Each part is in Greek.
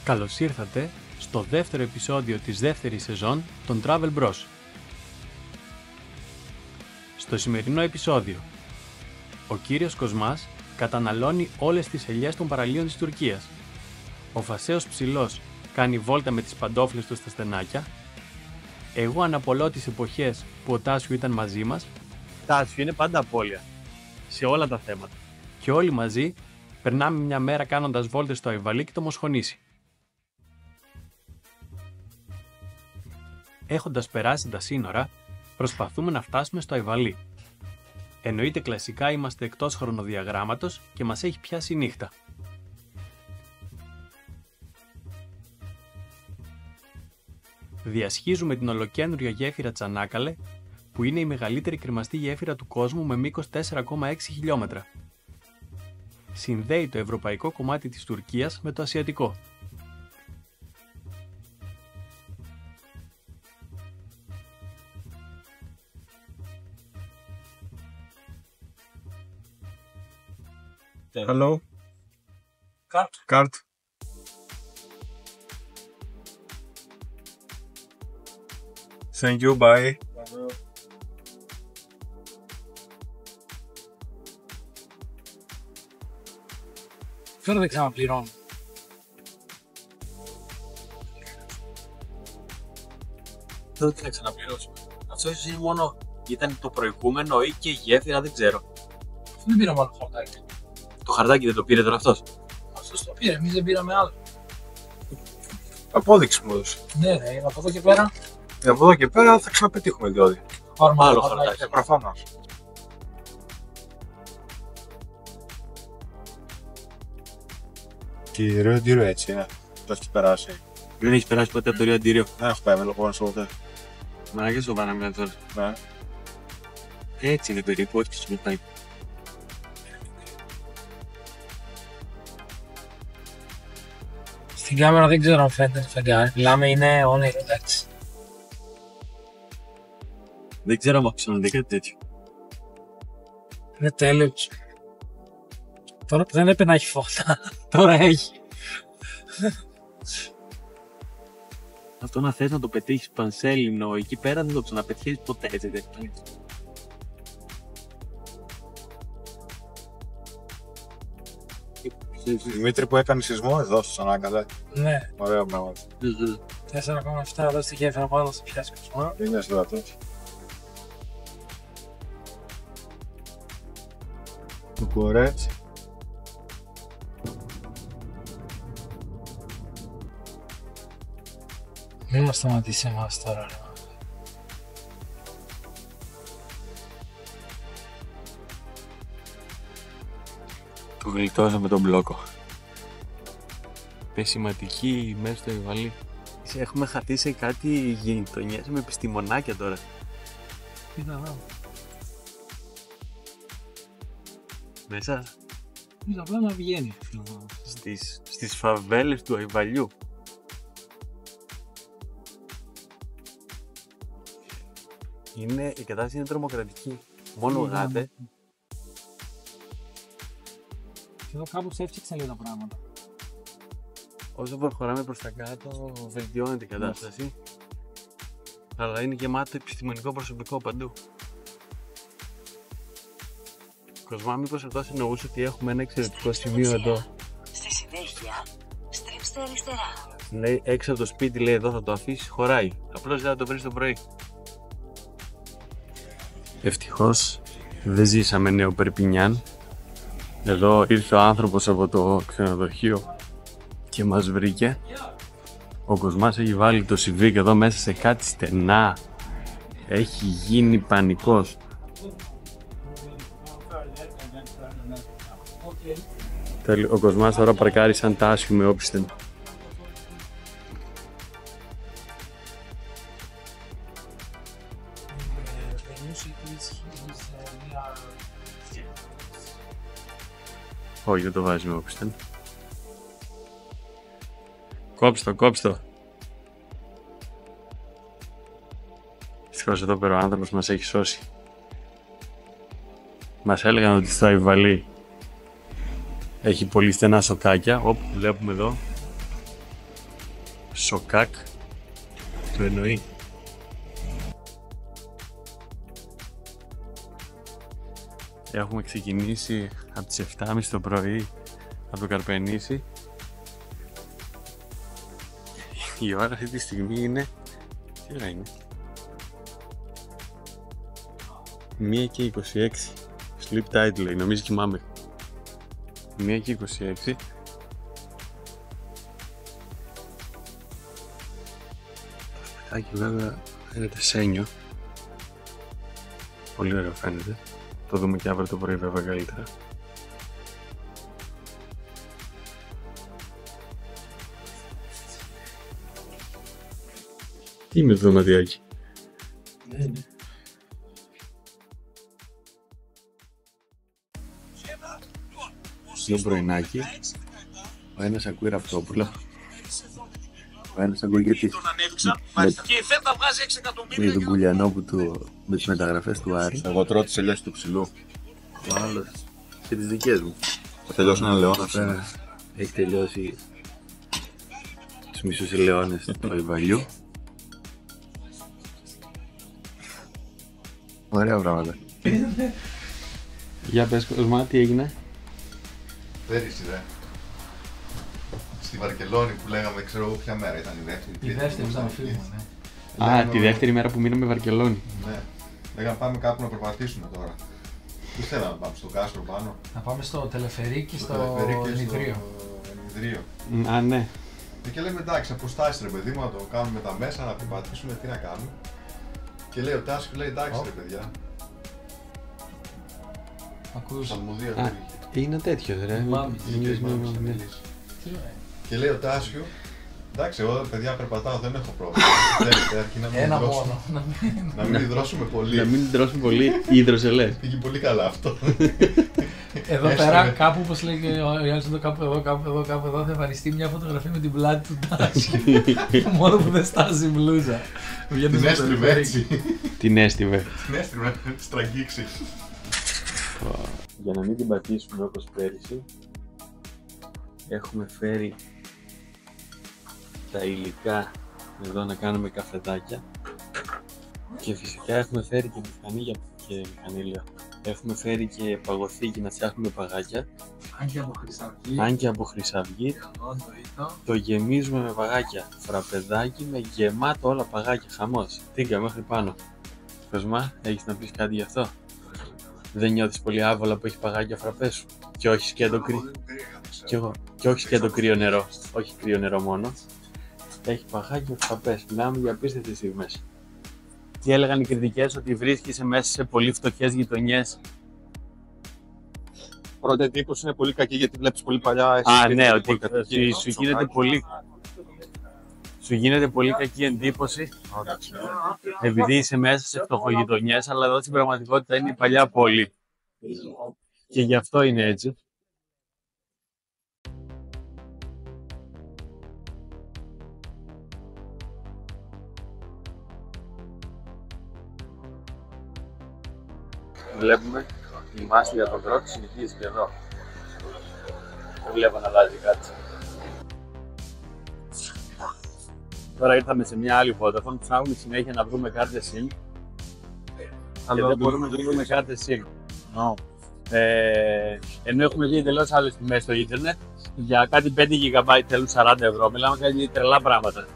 Καλώς ήρθατε στο δεύτερο επεισόδιο της δεύτερης σεζόν των Travel Bros. Στο σημερινό επεισόδιο, ο κύριος Κοσμάς καταναλώνει όλες τις ελιές των παραλίων της Τουρκίας. Ο Φασέος Ψηλός κάνει βόλτα με τις παντόφλες του στα στενάκια. Εγώ αναπολώ τις εποχές που ο Τάσιο ήταν μαζί μας. Τάσιο είναι πάντα απώλεια. Σε όλα τα θέματα. Και όλοι μαζί περνάμε μια μέρα κάνοντας βόλτες στο Αϊβαλί και το Μοσχονήσι. Έχοντας περάσει τα σύνορα, προσπαθούμε να φτάσουμε στο Αϊβαλί. Εννοείται κλασικά είμαστε εκτός χρονοδιαγράμματος και μας έχει πιάσει η νύχτα. Διασχίζουμε την ολοκένουργια γέφυρα Τσανάκαλε, που είναι η μεγαλύτερη κρεμαστή γέφυρα του κόσμου με μήκος 4,6 χιλιόμετρα. Συνδέει το ευρωπαϊκό κομμάτι της Τουρκίας με το ασιατικό. Hello. Card. Thank you, bye. Τώρα δεν ξαναπληρώνω. Δεν θα ξαναπληρώσω. Αυτό ίσως είναι μόνο ήταν το προηγούμενο ή και η γέφυρα, δεν ξέρω. Δεν πήραμε άλλο χαρτάκι. Το χαρτάκι δεν το πήρε τώρα αυτός? Αυτός το πήρε, εμείς δεν πήραμε άλλο. Απόδειξη μου έδωσε. Ναι, ρε, από εδώ και πέρα. Από εδώ και πέρα θα ξαναπετύχουμε διόδια. Πάρουμε Άλλο χαρτάκι. Προφανώς. Τι Rio έτσι είναι. Το έχει περάσει. Δεν έχεις περάσει ποτέ από το Ρίο Αντίριο? Δεν έχω πάει με λόγω στο ποτέ. Μα και σοβαρά μιλάμε τώρα. Ναι. Έτσι είναι περίπου, ό,τι σου πάει. Στην κάμερα δεν ξέρω αν φαίνεται το φεγγάρι. Μιλάμε, είναι όνειρο, εντάξει. Δεν ξέρω αν ξαναδεί κάτι τέτοιο. Είναι τέλειο. Τώρα που δεν έπρεπε να έχει φώτα, τώρα έχει. Αυτό να θες να το πετύχεις πανσέλινο εκεί πέρα δεν το ξαναπετύχεις ποτέ, έτσι δεν είναι. Δημήτρη, που έκανε σεισμό εδώ στο Τσανάκαλε. Ναι, Ωραία πράγματα. 4,7 εδώ στη γέφυρα πάνω στο πιάσει Κοσμά. Είναι δυνατός. Το κορέτσι. Μην μας σταματήσει εμάς τώρα, ρε. Το γλιτώσαμε τον μπλόκο. Πεσηματική μέσα στο Αϊβαλί. Έχουμε χατήσει κάτι γειτονιές με επιστημονάκια τώρα. Κοίτα εδώ. Μέσα Κοίτα απλά να βγαίνει. στις φαβέλες του Αϊβαλιού. Η κατάσταση είναι τρομοκρατική. Μόνο γάτε. Και εδώ κάπως έφτιαξαν λίγο τα πράγματα. Όσο προχωράμε προς τα κάτω, βελτιώνεται η κατάσταση. Αλλά είναι γεμάτο επιστημονικό προσωπικό παντού. Κοσμά, μήπως αυτός εννοούσε ότι έχουμε ένα εξαιρετικό σημείο εδώ? Στη συνέχεια, στρίψτε αριστερά. Λέει έξω από το σπίτι, λέει εδώ θα το αφήσεις, χωράει. Απλώς δεν θα το βρεις το πρωί. Ευτυχώς δεν ζήσαμε νέο Περπινιάν. Εδώ ήρθε ο άνθρωπος από το ξενοδοχείο και μας βρήκε. Ο Κοσμάς έχει βάλει το Civic εδώ μέσα σε κάτι στενά. Έχει γίνει πανικός. Ο Κοσμάς τώρα παρκάρει σαν Τάσιο με όπισθεν. Όχι, δεν το βάζει με όπισθεν. Κόψτε το, κόψτε το. Ευτυχώς εδώ πέρα ο άνθρωπος μας έχει σώσει. Μας έλεγαν ότι στο Αϊβαλί έχει πολύ στενά σοκάκια, όπου βλέπουμε εδώ. Σοκάκ. Το εννοεί. Έχουμε ξεκινήσει από τις 7.30 το πρωί από το Καρπενήσι. Η ώρα αυτή τη στιγμή είναι... Τι ώρα είναι? 1:26. Sleep tight λέει, νομίζω κοιμάμαι. 1:26. Το σπιτάκι βέβαια φαίνεται σένιο. Πολύ ωραίο φαίνεται. Το δούμε και αύριο το πρωί βέβαια καλύτερα. Τι είναι το δωματιάκι? Στο πρωινάκι, ο ένας ακούει Ραπτόπουλο, ο ένας ακούει για τον Κουλιανόπου με τις μεταγραφές του Άρη. Εγώ τρώω τις ελιές του ψηλού. Ο άλλος και τις δικές μου. Θα τελειώσει ένα λεώνα. Έχει τελειώσει τους μισούς ελαιώνες του Αϊβαλιού. Ωραία πράγματα. Για πες Κοσμά, τι έγινε? Πέρυσι ρε. Στη Βαρκελόνη που λέγαμε, ξέρω εγώ ποια μέρα ήταν η δεύτερη. Η δεύτερη ήταν φίλη μου, ναι. Α, τη δεύτερη μέρα που μείναμε Βαρκελόνη. Ναι. Λέγαμε πάμε κάπου να περπατήσουμε τώρα. Τι θέλαμε να πάμε στο κάστρο πάνω? Να πάμε στο Τελεφερίκι, στο Ενιδρίο. Α, ναι. Και λέμε εντάξει, αποστάσεις ρε παιδί μου, να το κάνουμε τα μέσα, να περπατήσουμε, τι να κάνουμε. Και λέει ο Τάσος, λέει εντάξει ρε παιδιά. Ακούς. Ψαλμοδία Α, είναι τέτοιο ρε. Και λέει ο Τάσιο, εντάξει, εγώ παιδιά περπατάω, δεν έχω πρόβλημα. Θέλετε, αρκεί να μην Ένα υδρώσουμε. μόνο. Να μην υδρώσουμε πολύ. Να μην τρώσουμε πολύ υδροσελές. Πήγε πολύ καλά αυτό. Εδώ Έστω, πέρα, ναι. κάπου όπως λέει και ο Ιάννης εδώ, κάπου εδώ, θα εμφανιστεί μια φωτογραφία με την πλάτη του Τάση. Μόνο που δεν στάζει η μπλούζα. Την έστριβε έτσι. Την έστειβε. Την έστριβε, στραγγίξει. Για να μην την πατήσουμε όπως πέρυσι, έχουμε φέρει τα υλικά εδώ να κάνουμε καφεδάκια και φυσικά έχουμε φέρει και μηχανή και μηχανήλια. Έχουμε φέρει και παγωθήκη να φτιάχνουμε παγάκια. Αν και από Χρυσαυγή. Το γεμίζουμε με παγάκια. Φραπεδάκι με γεμάτο όλα παγάκια. Χαμός. Τίγκα μέχρι πάνω. Κοσμά, έχεις να πεις κάτι γι' αυτό? Δεν νιώθεις πολύ άβολα που έχει παγάκια φραπέ σου? Και όχι σκέτο κρύο. Κι εγώ. Και όχι σκέτο κρύο νερό. Όχι κρύο νερό μόνο. Έχει παγάκια φραπέ. Μιλάμε για απίστευτες στιγμές. Τι έλεγαν οι κριτικές, ότι βρίσκεσαι μέσα σε πολύ φτωχές γειτονιές? Πρώτη εντύπωση είναι πολύ κακή γιατί βλέπεις πολύ παλιά. Α, ναι, ότι σου γίνεται πολύ κακή εντύπωση επειδή είσαι μέσα σε φτωχογειτονιές, αλλά εδώ στην πραγματικότητα είναι η παλιά πόλη. Και γι' αυτό είναι έτσι. Βλέπουμε η μάστη για τον δρόμο συνεχίζεται εδώ. Δεν βλέπω να αλλάζει κάτι. Τώρα ήρθαμε σε μια άλλη Vodafone, ψάχνουμε συνέχεια να βρούμε κάρτες SIM και δεν μπορούμε να βρούμε κάρτες SIM. Ενώ έχουμε δει εντελώς άλλες τιμές στο ίντερνετ, για κάτι 5 GB θέλουν 40 ευρώ, μιλάμε κάτι τρελά πράγματα.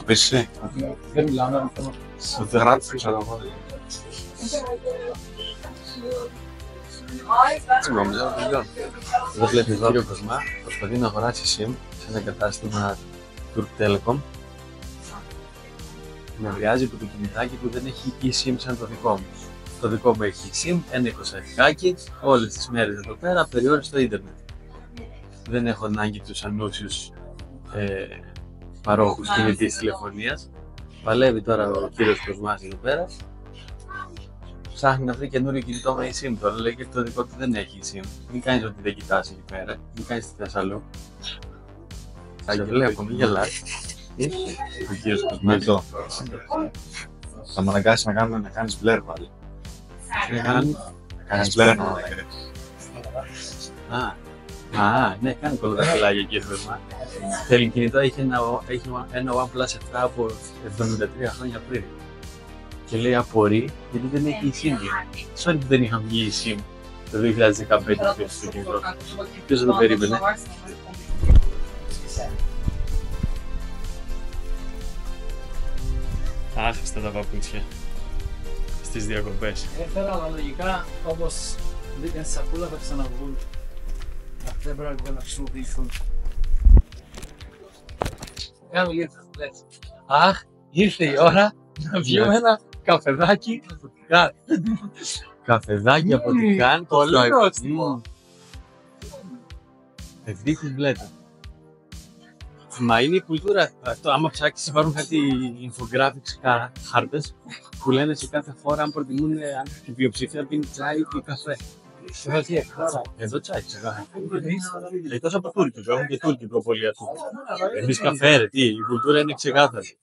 Πες εσύ. Δεν μιλάμε. Δεν γράφεις, ξέρω εγώ. Εδώ βλέπεις ο κύριο Κοσμά, προσπαθεί να αγοράσει SIM σε ένα κατάστημα Turk Telecom. Με βρειάζει που το κινητάκι του δεν έχει eSIM σαν το δικό μου. Το δικό μου έχει SIM, ένα 20 όλες τις μέρες εδώ πέρα, περιόριστο ίντερνετ. Δεν έχω ανάγκη τους ανούσιους παρόχους κινητής τηλεφωνίας. Παλεύει τώρα ο κύριος Κοσμάς εδώ πέρα. Ψάχνει να βρει καινούριο κινητό με eSIM τώρα, λέει και το δικό του δεν έχει eSIM. Μην κάνεις ότι δεν κοιτάς εκεί πέρα, μην κάνεις τι θες αλλού. Άγγελε, μη γελάς. Ο κύριος Κοσμάς. Θα με αναγκάσει να κάνεις μπλερ πάλι. Να κάνει. Να κάνεις μπλερ. Ναι, κάνει κολοδαχτυλάκια εκεί θέμα. Θέλει κινητό, έχει ένα OnePlus 7 από 73 χρόνια πριν. Και λέει απορεί γιατί δεν έχει η SIM. Sorry που δεν είχαν βγει η SIM το 2015 στο κινητό. Ποιος δεν το περίμενε. Άχρηστα τα παπούτσια στις διακοπές. Έφερα, αλλά λογικά όπως μπήκαν στη σακούλα θα ξαναβγούν. Δεν πρόκειται να χρησιμοποιηθούν. Κάνω λίγο λες. Αχ, ήρθε η ώρα να πιούμε ένα καφεδάκι από την Καν. Καφεδάκι από την Καν. Πολύ πρόστιμο. Ευτύχης μπλέτα. Μα είναι η κουλτούρα. Αυτό, άμα ψάξεις υπάρχουν κάτι infographics χάρτες που λένε σε κάθε χώρα αν προτιμούν αν η πλειοψηφία πίνει τσάι ή καφέ. Εδώ τσάι ξεχάσει. Εκτός από τουρκικό, έχουν και τουρκικό πολύ αυτό. Εμείς καφέ ρε, τι, η κουλτούρα είναι ξεκάθαρη.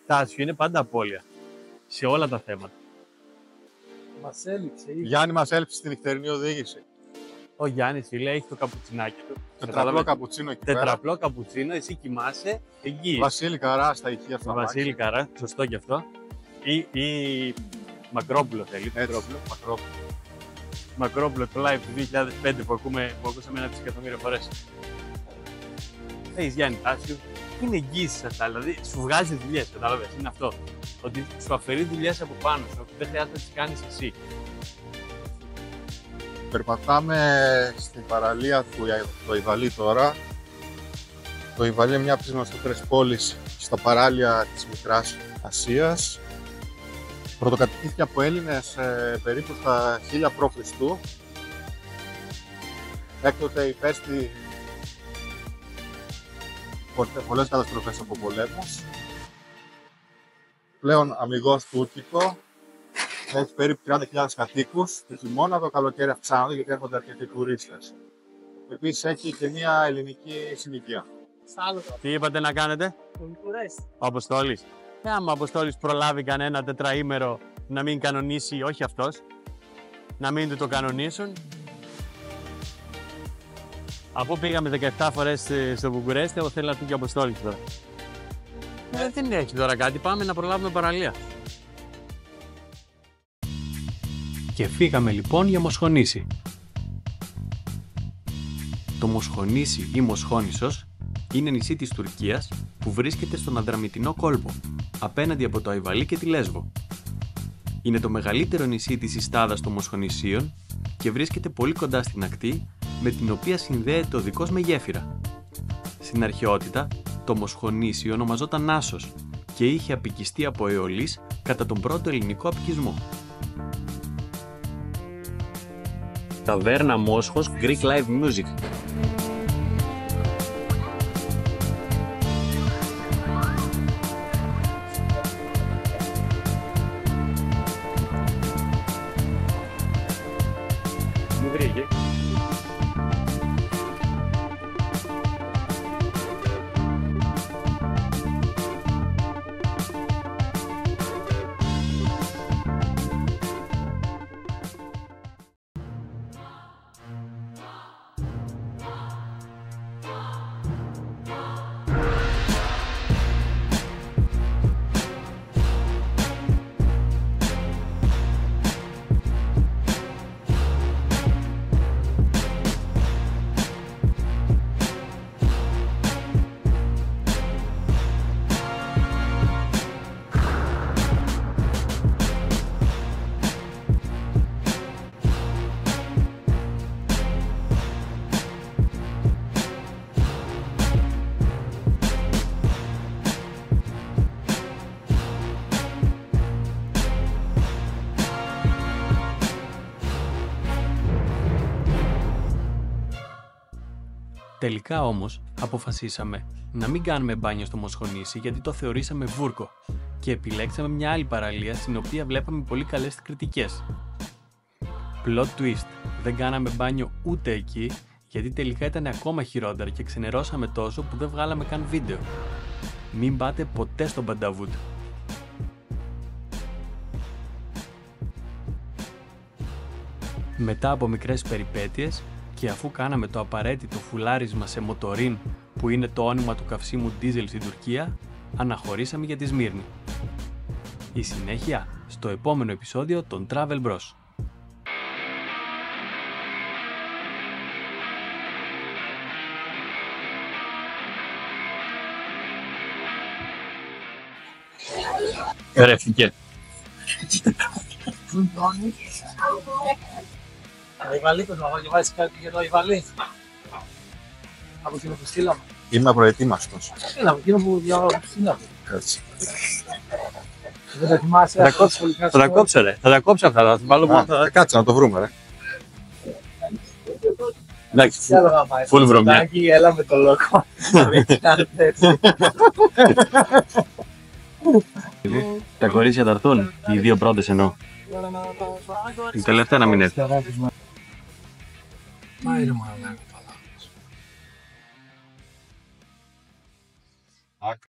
Τάσιο είναι πάντα απώλεια. Σε όλα τα θέματα. Μας έλειψε. Γιάννη, μας έλειψε στη νυχτερινή οδήγηση. Ο Γιάννης φίλε έχει το καπουτσινάκι του. Τετραπλό καπουτσίνο εκεί πέρα. Τετραπλό καπουτσίνο, εσύ κοιμάσαι εκεί. Βασίλη Καρά στα ηχεία στα Βασίλη Καρά, σωστό κι αυτό. Ή Μακρόπουλο θέλει. Μακρόπουλο το live του 2005 που ακούσαμε 1 δισεκατομμύριο φορές. Έχεις Γιάννη Τάσιο, είναι εγγύησεις αυτά, δηλαδή σου βγάζει δουλειές, κατάλαβες, είναι αυτό. Ότι σου αφαιρεί δουλειές από πάνω σου, ότι δεν χρειάζεται να τις κάνεις εσύ. Περπατάμε στην παραλία του Ιβαλή τώρα. Το Ιβαλή είναι μια από τις γνωστότερες πόλεις στα παράλια της Μικράς Ασίας. Πρωτοκατοικήθηκε από Έλληνες περίπου στα 1000 π.Χ. Έκτοτε υπέστη πολλές καταστροφές από πολέμους. Πλέον αμιγώς τουρκικό. Έχει περίπου 30.000 κατοίκους. Το χειμώνα, το καλοκαίρι αυξάνονται γιατί έρχονται αρκετοί τουρίστες. Επίσης έχει και μια ελληνική συνοικία. Τι είπατε να κάνετε? Ο Αποστόλης. Άμα ο Αποστόλης προλάβει κανένα τετραήμερο να μην κανονίσει, όχι αυτός, να μην του το κανονίσουν. Από πήγαμε 17 φορές στο Βουκουρέστι, εγώ θέλω να πει και ο Αποστόλης τώρα. Δεν έχει τώρα κάτι, πάμε να προλάβουμε παραλία. Και φύγαμε λοιπόν για Μοσχονήσι. Το Μοσχονήσι ή Μοσχόνησος είναι νησί της Τουρκίας που βρίσκεται στον Αδραμητινό κόλπο, απέναντι από το Αϊβαλί και τη Λέσβο. Είναι το μεγαλύτερο νησί της Ιστάδας των Μοσχονησίων και βρίσκεται πολύ κοντά στην ακτή, με την οποία συνδέεται ο δικός με γέφυρα. Στην αρχαιότητα, το Μοσχονήσι ονομαζόταν Νάσος και είχε απικιστεί από Αιωλής κατά τον πρώτο ελληνικό απικισμό. Ταβέρνα Μόσχος Greek Live Music. Μου βρήκε. Τελικά όμως αποφασίσαμε να μην κάνουμε μπάνιο στο Μοσχονήσι γιατί το θεωρήσαμε βούρκο και επιλέξαμε μια άλλη παραλία στην οποία βλέπαμε πολύ καλές κριτικές. Plot twist, δεν κάναμε μπάνιο ούτε εκεί γιατί τελικά ήταν ακόμα χειρότερα και ξενερώσαμε τόσο που δεν βγάλαμε καν βίντεο. Μην πάτε ποτέ στο Μπανταβούτ. Μετά από μικρές περιπέτειες και αφού κάναμε το απαραίτητο φουλάρισμα σε μοτορίν που είναι το όνομα του καυσίμου ντίζελ στην Τουρκία, αναχωρήσαμε για τη Σμύρνη. Η συνέχεια στο επόμενο επεισόδιο των Travel Bros. Ερεύτηκε. Αϊβαλή, πρέπει να διαβάσεις κάτι για το Αϊβαλή. Από εκείνο που στείλαμε. Είμαι απροετοίμαστος. Έλα, από εκείνο που στείλαμε. Έτσι. Δεν τα θυμάσαι. Θα τα κόψω ρε. Θα τα κόψω αυτά. Θα τα βάλω μόνο. Κάτσε να το βρούμε, ρε. Εντάξει, Τι άλλο να πάει. full βρωμιά. Τάκι, έλα με το λόγο. Τα κορίτσια θα έρθουν. Οι δύο πρώτες εννοώ. Η τελευταία να μην έρθει. Μα είναι μάλλον.